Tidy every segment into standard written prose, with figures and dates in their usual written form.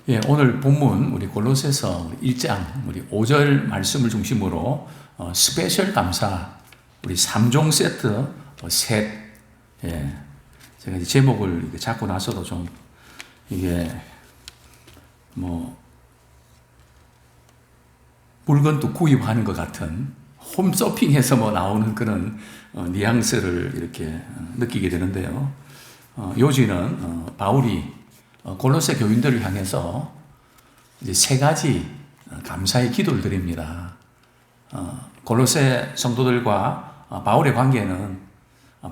예, 오늘 본문 우리 골로새서 1장 우리 5절 말씀을 중심으로 스페셜 감사 우리 3종 세트 셋. 예, 제가 이제 제목을 이렇게 잡고 나서도 좀 이게 뭐 물건도 구입하는 것 같은 홈쇼핑에서 뭐 나오는 그런 뉘앙스를 이렇게 느끼게 되는데요. 요지는 바울이 골로새 교인들을 향해서 이제 세 가지 감사의 기도를 드립니다. 골로새 성도들과 바울의 관계는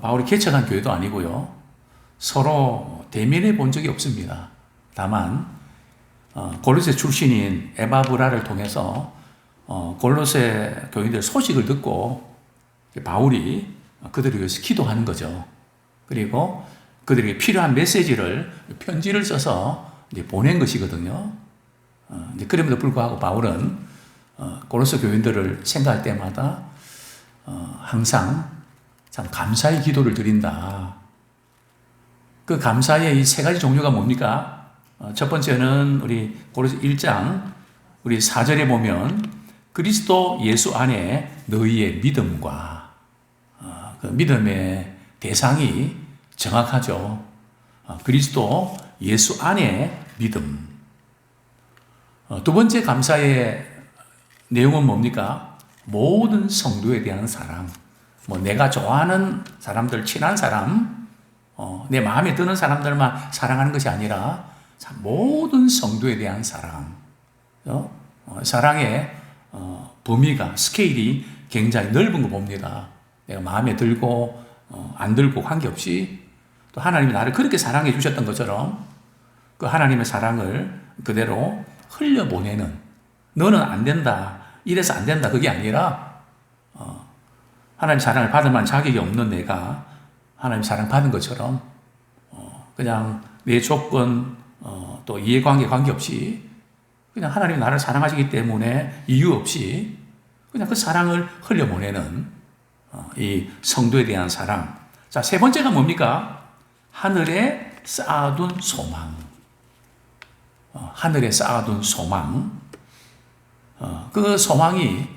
바울이 개척한 교회도 아니고요. 서로 대면해 본 적이 없습니다. 다만 골로새 출신인 에바브라를 통해서 골로새 교인들 소식을 듣고 바울이 그들을 위해서 기도하는 거죠. 그리고 그들에게 필요한 메시지를 편지를 써서 이제 보낸 것이거든요. 이제 그럼에도 불구하고 바울은 고로새 교인들을 생각할 때마다 항상 참 감사의 기도를 드린다. 그 감사의 이 세 가지 종류가 뭡니까? 첫 번째는 우리 고로새 1장 우리 4절에 보면 그리스도 예수 안에 너희의 믿음과 그 믿음의 대상이 정확하죠. 그리스도 예수 안에 믿음. 두 번째 감사의 내용은 뭡니까? 모든 성도에 대한 사랑. 뭐 내가 좋아하는 사람들, 친한 사람, 내 마음에 드는 사람들만 사랑하는 것이 아니라 모든 성도에 대한 사랑. 사랑의 범위가, 스케일이 굉장히 넓은 거 봅니다. 내가 마음에 들고 안 들고 관계없이 또 하나님이 나를 그렇게 사랑해 주셨던 것처럼 그 하나님의 사랑을 그대로 흘려보내는, 너는 안 된다, 이래서 안 된다, 그게 아니라 하나님 사랑을 받을 만한 자격이 없는 내가 하나님 사랑 받은 것처럼 그냥 내 조건 또 이해관계 관계없이 그냥 하나님이 나를 사랑하시기 때문에 이유 없이 그냥 그 사랑을 흘려보내는 이 성도에 대한 사랑. 자, 세 번째가 뭡니까? 하늘에 쌓아둔 소망. 하늘에 쌓아둔 소망. 그 소망이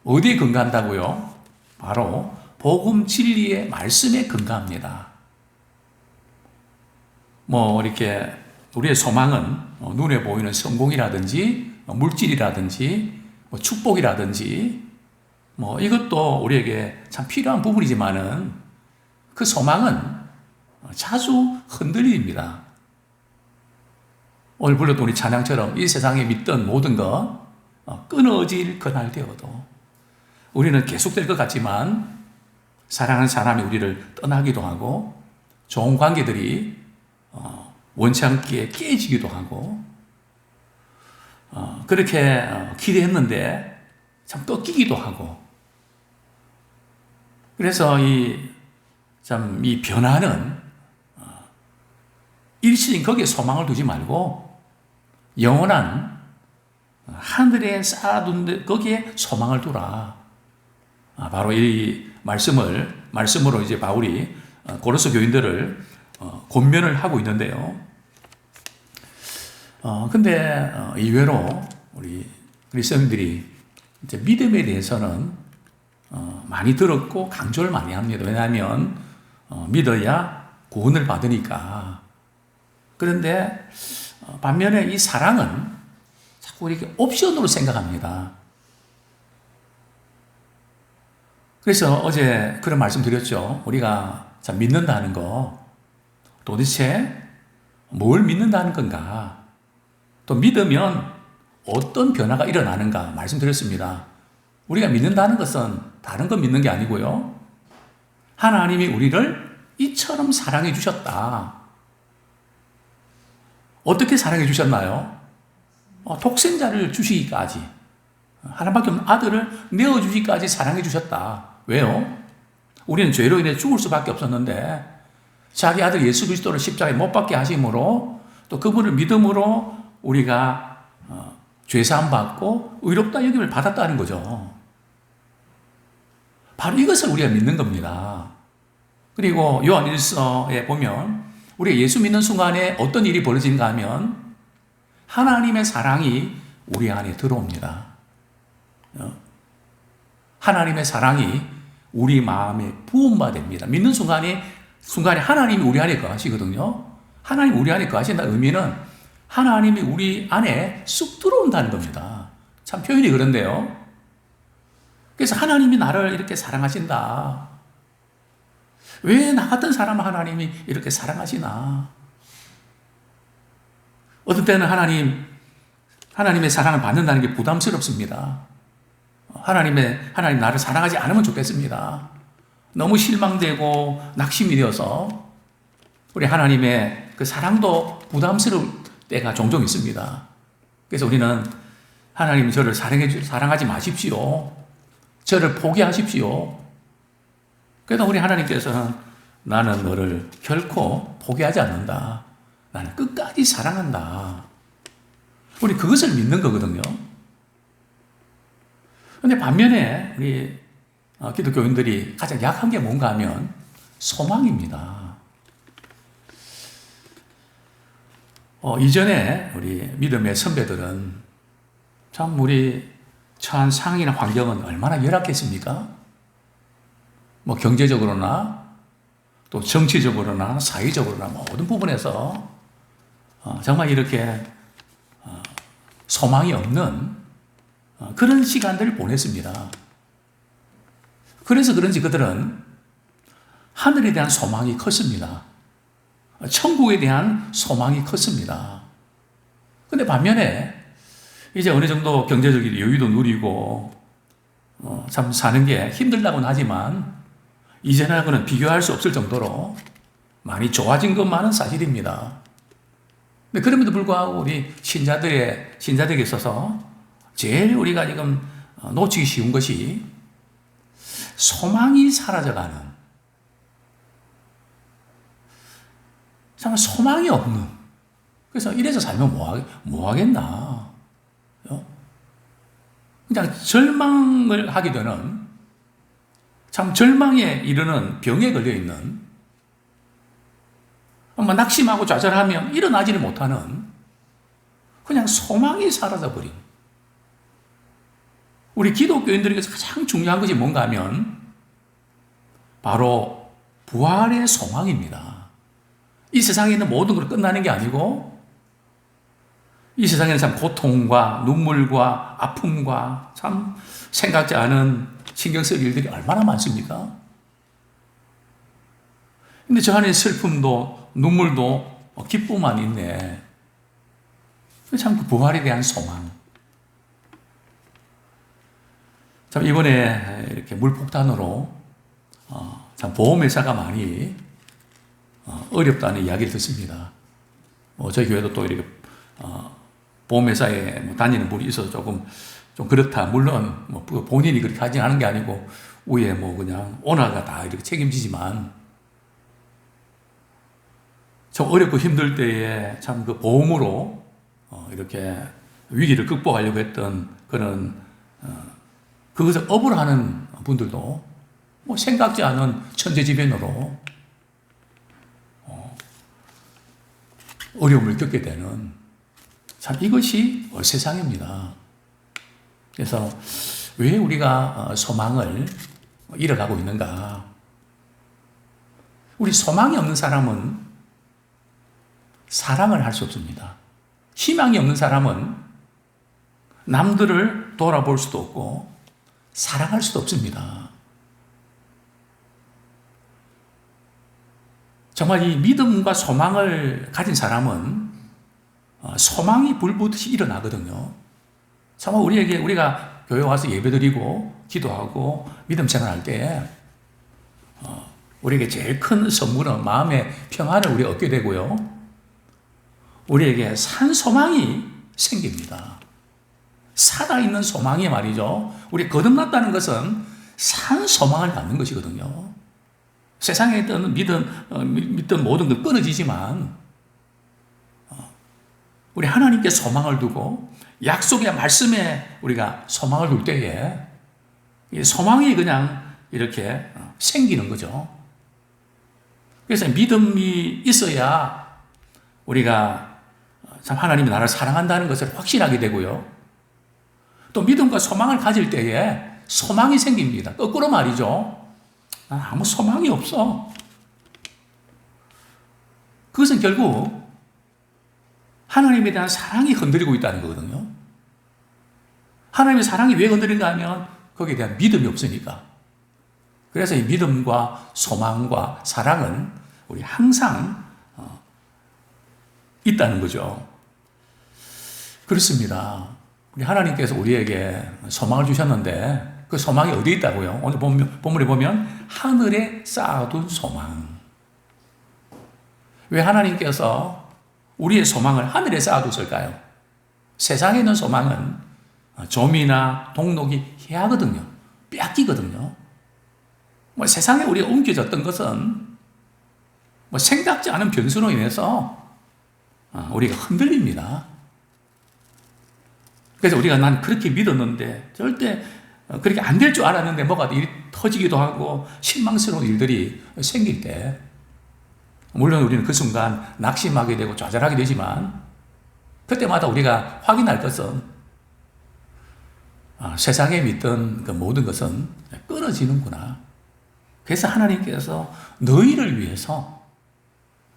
어디에 근거한다고요? 바로 복음 진리의 말씀에 근거합니다. 뭐 이렇게 우리의 소망은 눈에 보이는 성공이라든지 물질이라든지 축복이라든지 이것도 우리에게 참 필요한 부분이지만은 그 소망은 자주 흔들립니다. 오늘 불렀던 우리 찬양처럼 이 세상에 믿던 모든 것 끊어질 그날 되어도 우리는 계속될 것 같지만 사랑하는 사람이 우리를 떠나기도 하고 좋은 관계들이 원치 않게 깨지기도 하고 그렇게 기대했는데 참 꺾이기도 하고 그래서 이 변화는 일시적인 거기에 소망을 두지 말고 영원한 하늘에 쌓아둔 거기에 소망을 두라. 바로 이 말씀으로 이제 바울이 고로새 교인들을 권면을 하고 있는데요. 근데 의외로 우리 그리스도인들이 이제 믿음에 대해서는 많이 들었고 강조를 많이 합니다. 왜냐하면 믿어야 구원을 받으니까. 그런데 반면에 이 사랑은 자꾸 이렇게 옵션으로 생각합니다. 그래서 어제 그런 말씀 드렸죠. 우리가 믿는다는 거 도대체 뭘 믿는다는 건가? 또 믿으면 어떤 변화가 일어나는가 말씀드렸습니다. 우리가 믿는다는 것은 다른 거 믿는 게 아니고요. 하나님이 우리를 이처럼 사랑해 주셨다. 어떻게 사랑해 주셨나요? 독생자를 주시기까지, 하나밖에 없는 아들을 내어주기까지 사랑해 주셨다. 왜요? 우리는 죄로 인해 죽을 수밖에 없었는데 자기 아들 예수 그리스도를 십자가에 못 박게 하심으로 또 그분을 믿음으로 우리가 죄사함 받고 의롭다 여김을 받았다는 거죠. 바로 이것을 우리가 믿는 겁니다. 그리고 요한 1서에 보면 우리가 예수 믿는 순간에 어떤 일이 벌어진가 하면 하나님의 사랑이 우리 안에 들어옵니다. 하나님의 사랑이 우리 마음에 부음바 됩니다. 믿는 순간에 하나님이 우리 안에 거하시거든요. 하나님이 우리 안에 거하신다는 의미는 하나님이 우리 안에 쑥 들어온다는 겁니다. 참 표현이 그런데요. 그래서 하나님이 나를 이렇게 사랑하신다. 왜 나 같은 사람을 하나님이 이렇게 사랑하시나? 어떤 때는 하나님의 사랑을 받는다는 게 부담스럽습니다. 하나님 나를 사랑하지 않으면 좋겠습니다. 너무 실망되고 낙심이 되어서 우리 하나님의 그 사랑도 부담스러울 때가 종종 있습니다. 그래서 우리는 하나님 저를 사랑하지 마십시오. 저를 포기하십시오. 그래도 우리 하나님께서는 나는 너를 결코 포기하지 않는다. 나는 끝까지 사랑한다. 우리 그것을 믿는 거거든요. 그런데 반면에 우리 기독교인들이 가장 약한 게 뭔가 하면 소망입니다. 이전에 우리 믿음의 선배들은 참 우리 처한 상황이나 환경은 얼마나 열악했습니까? 뭐 경제적으로나 또 정치적으로나 사회적으로나 모든 부분에서 정말 이렇게 소망이 없는 그런 시간들을 보냈습니다. 그래서 그런지 그들은 하늘에 대한 소망이 컸습니다. 천국에 대한 소망이 컸습니다. 그런데 반면에 이제 어느 정도 경제적인 여유도 누리고 참 사는 게 힘들다고는 하지만 이전하고는 비교할 수 없을 정도로 많이 좋아진 것만은 사실입니다. 근데 그럼에도 불구하고 우리 신자들에게 있어서 제일 우리가 지금 놓치기 쉬운 것이 소망이 사라져가는, 정말 소망이 없는, 그래서 이래서 살면 뭐 하겠나. 그냥 절망을 하게 되는, 참 절망에 이르는 병에 걸려있는, 낙심하고 좌절하면 일어나지를 못하는 그냥 소망이 사라져버린, 우리 기독교인들에게서 가장 중요한 것이 뭔가 하면 바로 부활의 소망입니다. 이 세상에 있는 모든 걸 끝나는 게 아니고 이 세상에는 참 고통과 눈물과 아픔과 참 생각지 않은 신경 쓸 일들이 얼마나 많습니까? 근데 저 안에 슬픔도 눈물도 기쁨만 있네. 참 그 부활에 대한 소망. 참 이번에 이렇게 물폭탄으로 참 보험회사가 많이 어렵다는 이야기를 듣습니다. 저희 교회도 또 이렇게 보험회사에 다니는 분이 있어서 좀 그렇다. 물론 본인이 그렇게 하지 않은 게 아니고 위에 그냥 오너가 다 이렇게 책임지지만 참 어렵고 힘들 때에 참 그 보험으로 이렇게 위기를 극복하려고 했던 그런 그것을 업을 하는 분들도 생각지 않은 천재지변으로 어려움을 겪게 되는 참 이것이 세상입니다. 그래서 왜 우리가 소망을 잃어가고 있는가? 우리 소망이 없는 사람은 사랑을 할 수 없습니다. 희망이 없는 사람은 남들을 돌아볼 수도 없고 사랑할 수도 없습니다. 정말 이 믿음과 소망을 가진 사람은 소망이 불붙듯이 일어나거든요. 정말 우리가 교회 와서 예배드리고 기도하고 믿음 생활할 때 우리에게 제일 큰 선물은 마음의 평안을 우리가 얻게 되고요. 우리에게 산 소망이 생깁니다. 살아있는 소망이 말이죠. 우리 거듭났다는 것은 산 소망을 갖는 것이거든요. 세상에 있던 믿던 모든 것 끊어지지만 우리 하나님께 소망을 두고 약속의 말씀에 우리가 소망을 둘 때에 이 소망이 그냥 이렇게 생기는 거죠. 그래서 믿음이 있어야 우리가 참 하나님이 나를 사랑한다는 것을 확신하게 되고요. 또 믿음과 소망을 가질 때에 소망이 생깁니다. 거꾸로 말이죠. 아무 소망이 없어. 그것은 결국 하나님에 대한 사랑이 흔들리고 있다는 거거든요. 하나님의 사랑이 왜 흔들린가 하면 거기에 대한 믿음이 없으니까. 그래서 이 믿음과 소망과 사랑은 우리 항상 있다는 거죠. 그렇습니다. 우리 하나님께서 우리에게 소망을 주셨는데 그 소망이 어디 있다고요? 오늘 본문에 보면 하늘에 쌓아둔 소망. 왜 하나님께서 우리의 소망을 하늘에 쌓아뒀을까요? 세상에 있는 소망은 좀이나 동록이 해하거든요. 빼앗기거든요. 세상에 우리가 옮겨졌던 것은 생각지 않은 변수로 인해서 우리가 흔들립니다. 그래서 우리가 난 그렇게 믿었는데 절대 그렇게 안 될 줄 알았는데 뭐가 일이 터지기도 하고 실망스러운 일들이 생길 때 물론 우리는 그 순간 낙심하게 되고 좌절하게 되지만 그때마다 우리가 확인할 것은 세상에 믿던 그 모든 것은 끊어지는구나. 그래서 하나님께서 너희를 위해서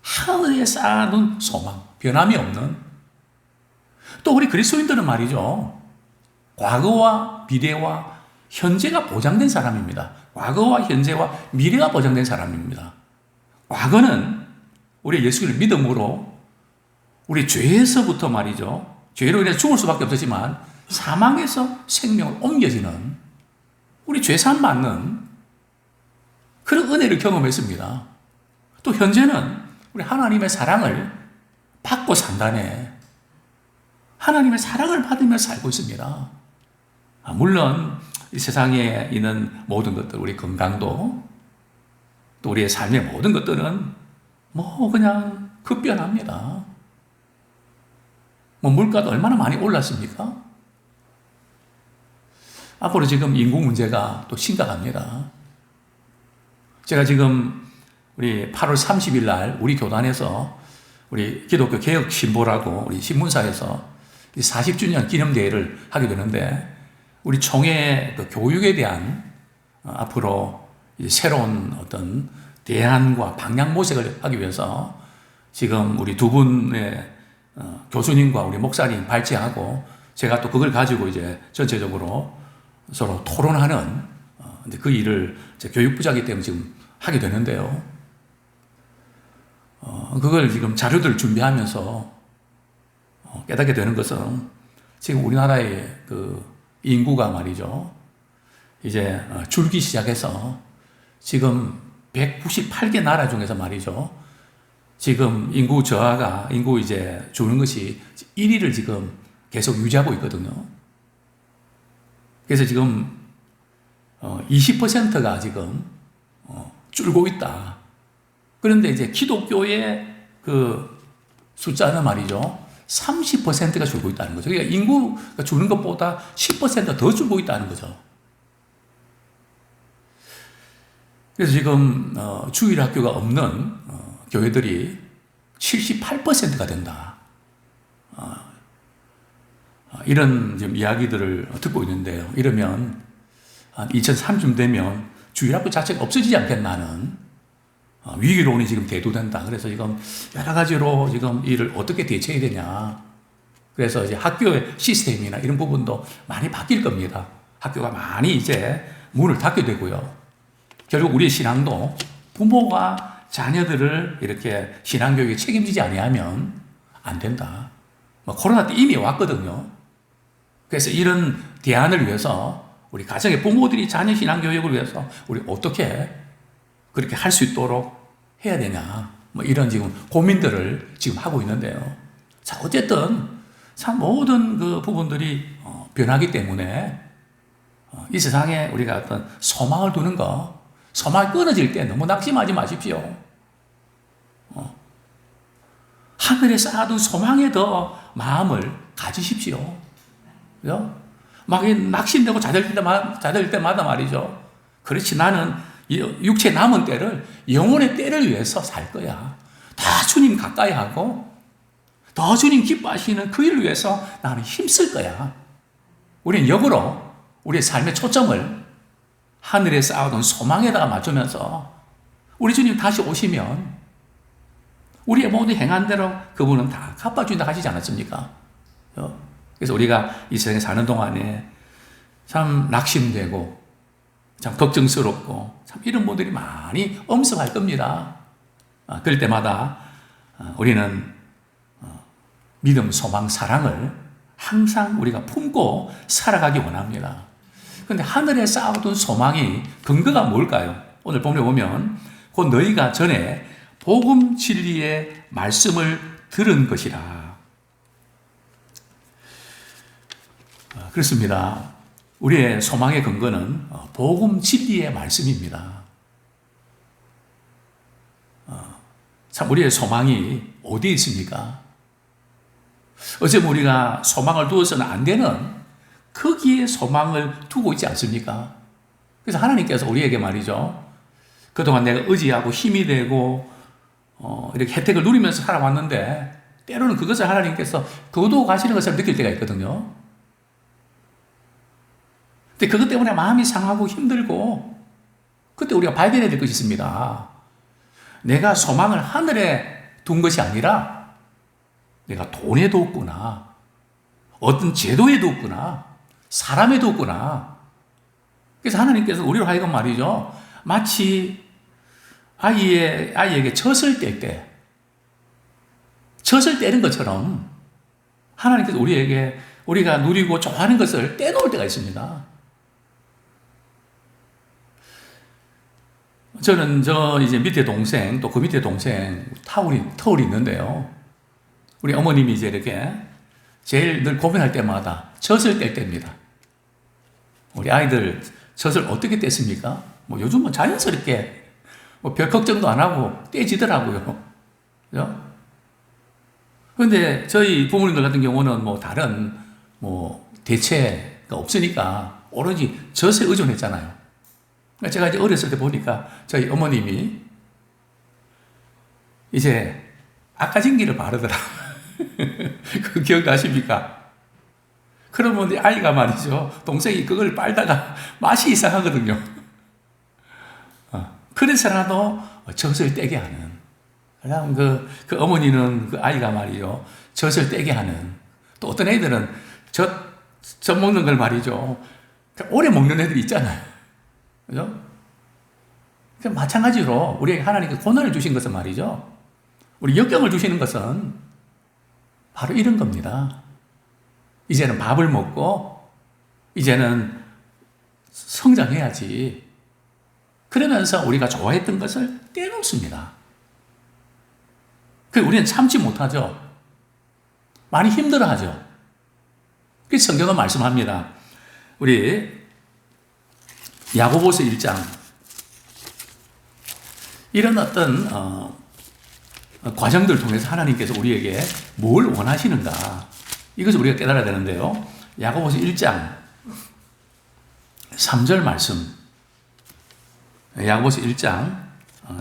하늘에 쌓아둔 소망, 변함이 없는 또 우리 그리스도인들은 말이죠. 과거와 미래와 현재가 보장된 사람입니다. 과거와 현재와 미래가 보장된 사람입니다. 과거는 우리 예수를 믿음으로 우리 죄에서부터 말이죠. 죄로 인해 죽을 수밖에 없었지만 사망에서 생명을 옮겨지는 우리 죄산 받는 그런 은혜를 경험했습니다. 또 현재는 우리 하나님의 사랑을 받고 산다네. 하나님의 사랑을 받으며 살고 있습니다. 물론 이 세상에 있는 모든 것들, 우리 건강도 또 우리의 삶의 모든 것들은 그냥 급변합니다. 물가도 얼마나 많이 올랐습니까? 앞으로 지금 인구 문제가 또 심각합니다. 제가 지금 우리 8월 30일 날 우리 교단에서 우리 기독교 개혁 신보라고 우리 신문사에서 40주년 기념대회를 하게 되는데 우리 총회 그 교육에 대한 앞으로 새로운 어떤 대안과 방향 모색을 하기 위해서 지금 우리 두 분의 교수님과 우리 목사님 발제하고 제가 또 그걸 가지고 이제 전체적으로 서로 토론하는 그 일을 제 교육부장이기 때문에 지금 하게 되는데요. 그걸 지금 자료들을 준비하면서 깨닫게 되는 것은 지금 우리나라의 그 인구가 말이죠. 이제 줄기 시작해서 지금 198개 나라 중에서 말이죠. 지금 인구 저하가, 인구 이제 주는 것이 1위를 지금 계속 유지하고 있거든요. 그래서 지금 20%가 지금 줄고 있다. 그런데 이제 기독교의 그 숫자는 말이죠. 30%가 줄고 있다는 거죠. 그러니까 인구가 주는 것보다 10%더 줄고 있다는 거죠. 그래서 지금 주일학교가 없는 교회들이 78%가 된다. 이런 지금 이야기들을 듣고 있는데요. 이러면 한 2030년 되면 주일학교 자체가 없어지지 않겠나는 위기론이 지금 대두된다. 그래서 지금 여러 가지로 지금 이를 어떻게 대처해야 되냐. 그래서 이제 학교의 시스템이나 이런 부분도 많이 바뀔 겁니다. 학교가 많이 이제 문을 닫게 되고요. 결국 우리의 신앙도 부모가 자녀들을 이렇게 신앙교육에 책임지지 아니하면 안 된다. 코로나 때 이미 왔거든요. 그래서 이런 대안을 위해서 우리 가정의 부모들이 자녀 신앙교육을 위해서 우리 어떻게 그렇게 할 수 있도록 해야 되냐. 이런 지금 고민들을 지금 하고 있는데요. 자, 어쨌든 참 모든 그 부분들이 변하기 때문에 이 세상에 우리가 어떤 소망을 두는 거, 소망이 끊어질 때 너무 낙심하지 마십시오. 하늘에 쌓아둔 소망에 더 마음을 가지십시오. 그죠? 막 낙심되고 자들 때마다 말이죠. 그렇지, 나는 육체 남은 때를 영혼의 때를 위해서 살 거야. 다 주님 가까이 하고 더 주님 기뻐하시는 그 일을 위해서 나는 힘쓸 거야. 우리는 역으로 우리의 삶의 초점을 하늘에 쌓아둔 소망에다가 맞추면서 우리 주님 다시 오시면 우리의 모든 행한 대로 그분은 다 갚아준다 하시지 않았습니까? 그래서 우리가 이 세상에 사는 동안에 참 낙심되고 참 걱정스럽고 참 이런 분들이 많이 엄습할 겁니다. 그럴 때마다 우리는 믿음, 소망, 사랑을 항상 우리가 품고 살아가기 원합니다. 그런데 하늘에 쌓아둔 소망이 근거가 뭘까요? 오늘 본문에 보면 곧 너희가 전에 복음 진리의 말씀을 들은 것이라. 그렇습니다. 우리의 소망의 근거는 복음 진리의 말씀입니다. 참 우리의 소망이 어디에 있습니까? 어쩌면 우리가 소망을 두어서는 안 되는 거기에 소망을 두고 있지 않습니까? 그래서 하나님께서 우리에게 말이죠. 그동안 내가 의지하고 힘이 되고 이렇게 혜택을 누리면서 살아왔는데 때로는 그것을 하나님께서 거두어 가시는 것을 느낄 때가 있거든요. 근데 그것 때문에 마음이 상하고 힘들고 그때 우리가 발견해야 될 것이 있습니다. 내가 소망을 하늘에 둔 것이 아니라 내가 돈에 뒀구나. 어떤 제도에 뒀구나. 사람에 뒀구나. 그래서 하나님께서 우리로 하여금 말이죠. 마치 아이에게 젖을 뗄 때, 젖을 떼는 것처럼 하나님께서 우리에게 우리가 누리고 좋아하는 것을 떼놓을 때가 있습니다. 저는 이제 밑에 동생, 또 그 밑에 동생, 터울이 있는데요. 우리 어머님이 이제 이렇게 제일 늘 고민할 때마다 젖을 뗄 때입니다. 우리 아이들 젖을 어떻게 뗐습니까? 요즘은 자연스럽게 별 걱정도 안 하고 떼지더라고요. 그죠? 그런데 저희 부모님들 같은 경우는 다른 대체가 없으니까 오로지 젖에 의존했잖아요. 제가 이제 어렸을 때 보니까 저희 어머님이 이제 아까진기를 바르더라. 그 기억나십니까? 그러면 아이가 말이죠. 동생이 그걸 빨다가 맛이 이상하거든요. 그래서라도 젖을 떼게 하는. 그다음 그 어머니는 그 아이가 말이죠. 젖을 떼게 하는. 또 어떤 애들은 젖 먹는 걸 말이죠. 오래 먹는 애들이 있잖아요. 그죠? 마찬가지로 우리에게 하나님께 고난을 주신 것은 말이죠. 우리 역경을 주시는 것은 바로 이런 겁니다. 이제는 밥을 먹고 이제는 성장해야지. 그러면서 우리가 좋아했던 것을 떼놓습니다. 우리는 참지 못하죠. 많이 힘들어하죠. 그래서 성경은 말씀합니다. 우리 야고보서 1장 이런 어떤 과정들을 통해서 하나님께서 우리에게 뭘 원하시는가 이것을 우리가 깨달아야 되는데요. 야고보서 1장 3절 말씀 야고보서 1장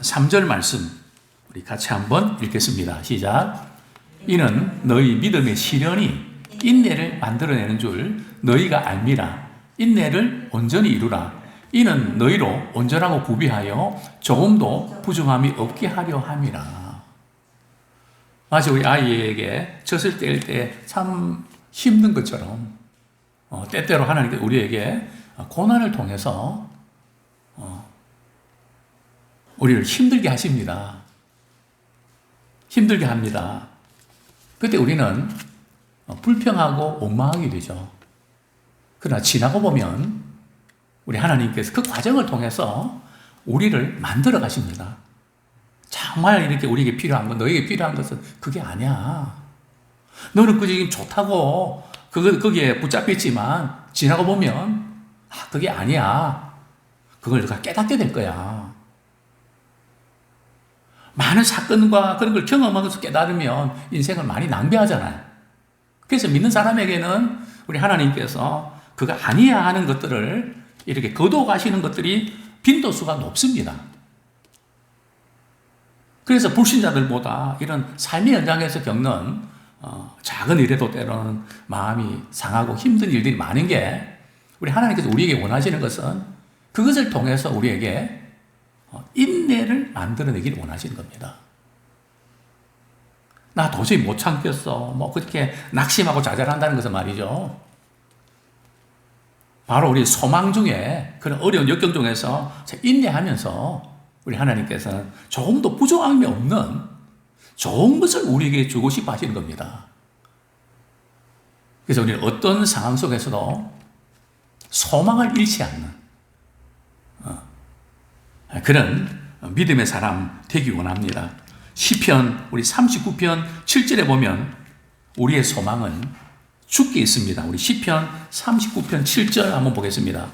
3절 말씀 우리 같이 한번 읽겠습니다. 시작. 이는 너희 믿음의 시련이 인내를 만들어내는 줄 너희가 알미라. 인내를 온전히 이루라. 이는 너희로 온전하고 구비하여 조금도 부정함이 없게 하려 함이라. 마치 우리 아이에게 젖을 뗄 때 참 힘든 것처럼 때때로 하나님께서 우리에게 고난을 통해서 우리를 힘들게 하십니다. 힘들게 합니다. 그때 우리는 불평하고 원망하게 되죠. 그러나 지나고 보면 우리 하나님께서 그 과정을 통해서 우리를 만들어 가십니다. 정말 이렇게 우리에게 필요한 건, 너에게 필요한 것은 그게 아니야. 너는 그 지금 좋다고 거기에 붙잡혔지만 지나고 보면 그게 아니야. 그걸 너가 깨닫게 될 거야. 많은 사건과 그런 걸 경험하면서 깨달으면 인생을 많이 낭비하잖아요. 그래서 믿는 사람에게는 우리 하나님께서 그가 아니야 하는 것들을 이렇게 거두어 가시는 것들이 빈도수가 높습니다. 그래서 불신자들보다 이런 삶의 현장에서 겪는 작은 일에도 때로는 마음이 상하고 힘든 일들이 많은 게 우리 하나님께서 우리에게 원하시는 것은 그것을 통해서 우리에게 인내를 만들어내기를 원하시는 겁니다. 나 도저히 못 참겠어. 뭐 그렇게 낙심하고 좌절한다는 것은 말이죠. 바로 우리 소망 중에 그런 어려운 역경 중에서 인내하면서 우리 하나님께서는 조금도 부족함이 없는 좋은 것을 우리에게 주고 싶어 하시는 겁니다. 그래서 우리는 어떤 상황 속에서도 소망을 잃지 않는 그런 믿음의 사람 되기 원합니다. 시편 우리 39편 7절에 보면 우리의 소망은 주께 있습니다. 우리 시편 39편 7절 한번 보겠습니다.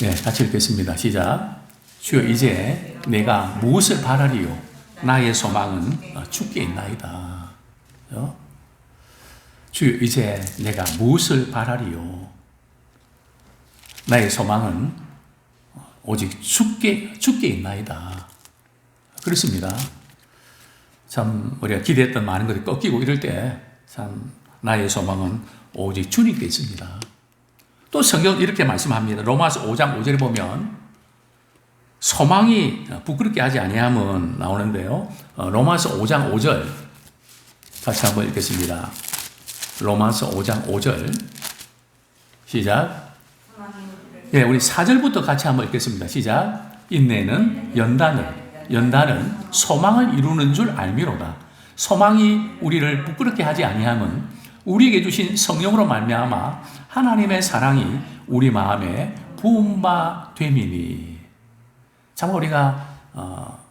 네, 같이 읽겠습니다. 시작. 주여 이제 내가 무엇을 바라리요? 나의 소망은 주께 있나이다. 주여 이제 내가 무엇을 바라리요? 나의 소망은 오직 주께 있나이다. 그렇습니다. 참 우리가 기대했던 많은 것이 꺾이고 이럴 때 참 나의 소망은 오직 주님께 있습니다. 또 성경은 이렇게 말씀합니다. 로마서 5장 5절에 보면 소망이 부끄럽게 하지 아니함은 나오는데요. 로마서 5장 5절 같이 한번 읽겠습니다. 로마서 5장 5절 시작. 예, 우리 4절부터 같이 한번 읽겠습니다. 시작. 인내는 연단은 소망을 이루는 줄 알미로다. 소망이 우리를 부끄럽게 하지 아니함은 우리에게 주신 성령으로 말미암아 하나님의 사랑이 우리 마음에 부은 바 됨이니. 참 우리가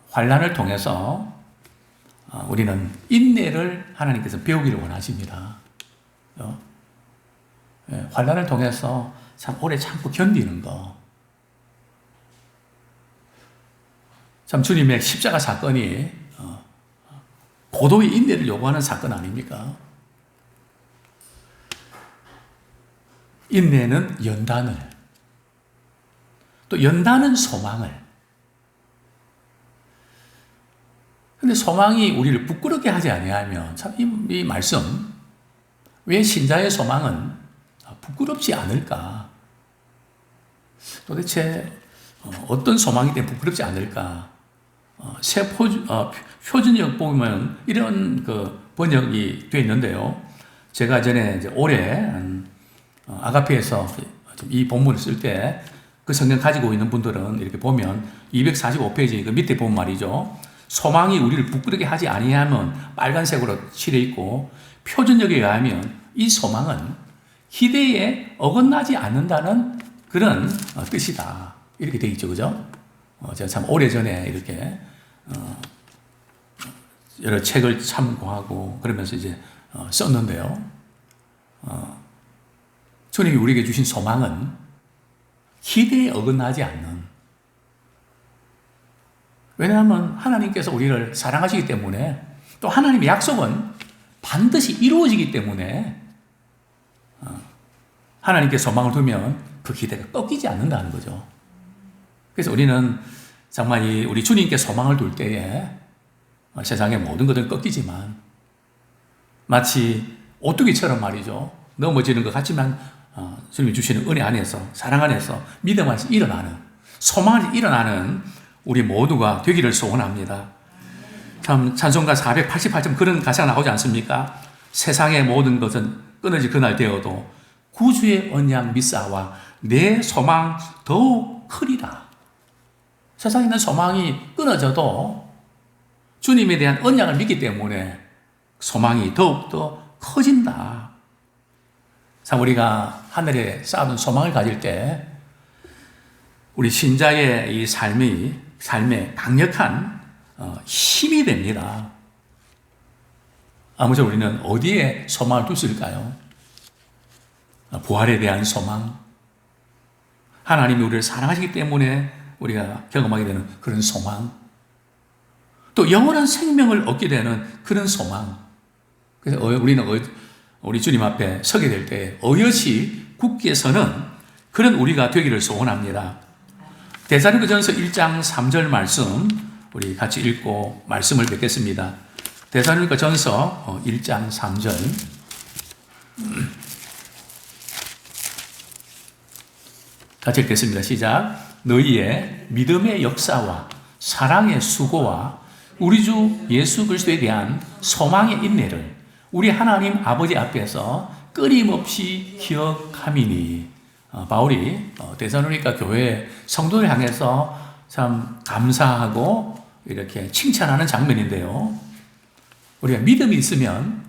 환난을 통해서 우리는 인내를 하나님께서 배우기를 원하십니다. 환난을 통해서 참 오래 참고 견디는 거. 참 주님의 십자가 사건이 고도의 인내를 요구하는 사건 아닙니까? 인내는 연단을, 또 연단은 소망을. 근데 소망이 우리를 부끄럽게 하지 아니하면 참 이 말씀, 왜 신자의 소망은 부끄럽지 않을까? 도대체 어떤 소망이 때문에 부끄럽지 않을까? 새 표준역 보면 이런 그 번역이 되어 있는데요. 제가 전에 이제 올해 아가페에서 이 본문을 쓸 때 그 성경 가지고 있는 분들은 이렇게 보면 245페이지 그 밑에 보면 말이죠. 소망이 우리를 부끄럽게 하지 아니하면 빨간색으로 칠해 있고, 표준역에 의하면 이 소망은 기대에 어긋나지 않는다는 그런 뜻이다. 이렇게 되어 있죠. 그죠? 제가 참 오래전에 이렇게 여러 책을 참고하고 그러면서 이제 썼는데요. 주님이 우리에게 주신 소망은 기대에 어긋나지 않는. 왜냐하면 하나님께서 우리를 사랑하시기 때문에, 또 하나님의 약속은 반드시 이루어지기 때문에 하나님께 소망을 두면 그 기대가 꺾이지 않는다는 거죠. 그래서 우리는 정말 우리 주님께 소망을 둘 때에 세상의 모든 것은 꺾이지만 마치 오뚜기처럼 말이죠. 넘어지는 것 같지만 주님이 주시는 은혜 안에서, 사랑 안에서, 믿음 안에서 일어나는, 소망 안에서 일어나는 우리 모두가 되기를 소원합니다. 참 찬송가 488점 그런 가사가 나오지 않습니까? 세상의 모든 것은 끊어질 그날 되어도 구주의 언약 믿사와 내 소망 더욱 크리라. 세상에 있는 소망이 끊어져도 주님에 대한 언약을 믿기 때문에 소망이 더욱더 커진다. 참 우리가 하늘에 쌓아둔 소망을 가질 때 우리 신자의 이 삶에 강력한 힘이 됩니다. 아무쪼록 우리는 어디에 소망을 둘 수 있을까요? 부활에 대한 소망, 하나님이 우리를 사랑하시기 때문에 우리가 경험하게 되는 그런 소망, 또 영원한 생명을 얻게 되는 그런 소망. 그래서 우리는 우리 주님 앞에 서게 될 때 어여시 굳게 서는 그런 우리가 되기를 소원합니다. 데살로니가전서 1장 3절 말씀 우리 같이 읽고 말씀을 뵙겠습니다. 데살로니가전서 1장 3절 같이 읽겠습니다. 시작. 너희의 믿음의 역사와 사랑의 수고와 우리 주 예수 그리스도에 대한 소망의 인내를 우리 하나님 아버지 앞에서 끊임없이 기억함이니. 바울이 데살로니가 교회 성도를 향해서 참 감사하고 이렇게 칭찬하는 장면인데요. 우리가 믿음이 있으면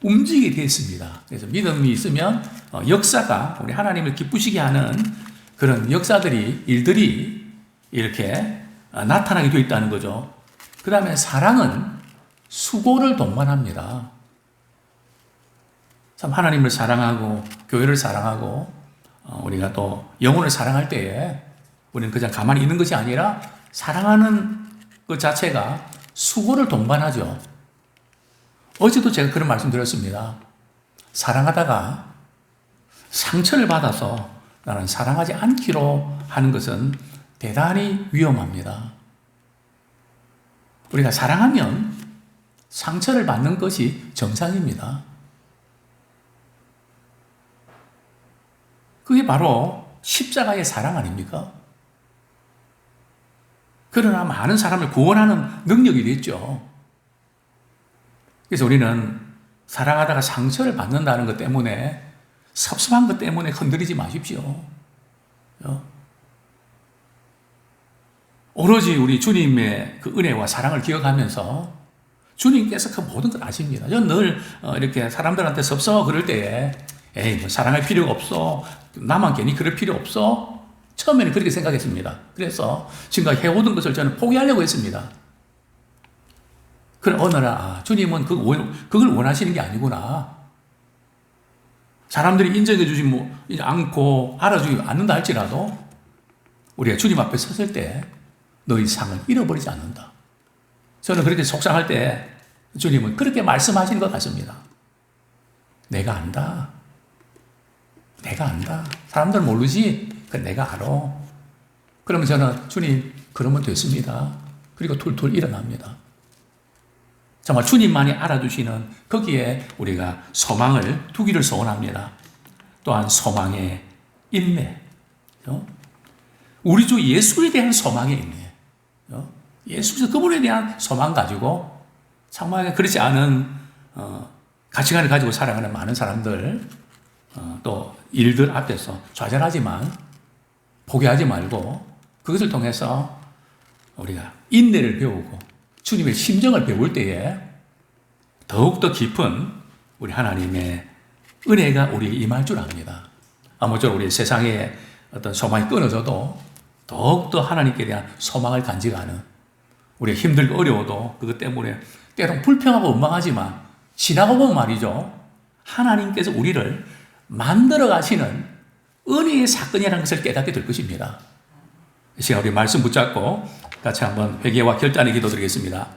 움직이게 되어 있습니다. 그래서 믿음이 있으면 역사가 우리 하나님을 기쁘시게 하는 그런 역사들이, 일들이 이렇게 나타나게 되어 있다는 거죠. 그 다음에 사랑은 수고를 동반합니다. 참 하나님을 사랑하고 교회를 사랑하고 우리가 또 영혼을 사랑할 때에 우리는 그냥 가만히 있는 것이 아니라 사랑하는 그 자체가 수고를 동반하죠. 어제도 제가 그런 말씀 드렸습니다. 사랑하다가 상처를 받아서 나는 사랑하지 않기로 하는 것은 대단히 위험합니다. 우리가 사랑하면 상처를 받는 것이 정상입니다. 그게 바로 십자가의 사랑 아닙니까? 그러나 많은 사람을 구원하는 능력이 됐죠. 그래서 우리는 사랑하다가 상처를 받는다는 것 때문에, 섭섭한 것 때문에 흔들리지 마십시오. 오로지 우리 주님의 그 은혜와 사랑을 기억하면서 주님께서 그 모든 걸 아십니다. 저는 늘 이렇게 사람들한테 섭섭하고 그럴 때에 에이, 뭐 사랑할 필요가 없어. 나만 괜히 그럴 필요 없어. 처음에는 그렇게 생각했습니다. 그래서 지금까지 해오던 것을 저는 포기하려고 했습니다. 그럼 어느 날 주님은 그걸 원하시는 게 아니구나. 사람들이 인정해 주지 않고 알아주지 않는다 할지라도 우리가 주님 앞에 섰을 때 너희 상을 잃어버리지 않는다. 저는 그렇게 속상할 때 주님은 그렇게 말씀하시는 것 같습니다. 내가 안다. 내가 안다. 사람들은 모르지? 내가 알아. 그러면 저는 주님, 그러면 됐습니다. 그리고 툴툴 일어납니다. 정말 주님만이 알아주시는 거기에 우리가 소망을 두기를 소원합니다. 또한 소망의 인내. 우리 주 예수에 대한 소망의 인내. 예수께서 그분에 대한 소망 가지고 정말 그렇지 않은 가치관을 가지고 살아가는 많은 사람들, 또 일들 앞에서 좌절하지만 포기하지 말고 그것을 통해서 우리가 인내를 배우고 주님의 심정을 배울 때에 더욱더 깊은 우리 하나님의 은혜가 우리에게 임할 줄 압니다. 아무쪼록 우리 세상에 어떤 소망이 끊어져도 더욱더 하나님께 대한 소망을 간직하는, 우리가 힘들고 어려워도 그것 때문에 때론 불평하고 원망하지만 지나고 보면 말이죠, 하나님께서 우리를 만들어 가시는 은혜의 사건이라는 것을 깨닫게 될 것입니다. 이 시간 우리 말씀 붙잡고 같이 한번 회개와 결단의 기도 드리겠습니다.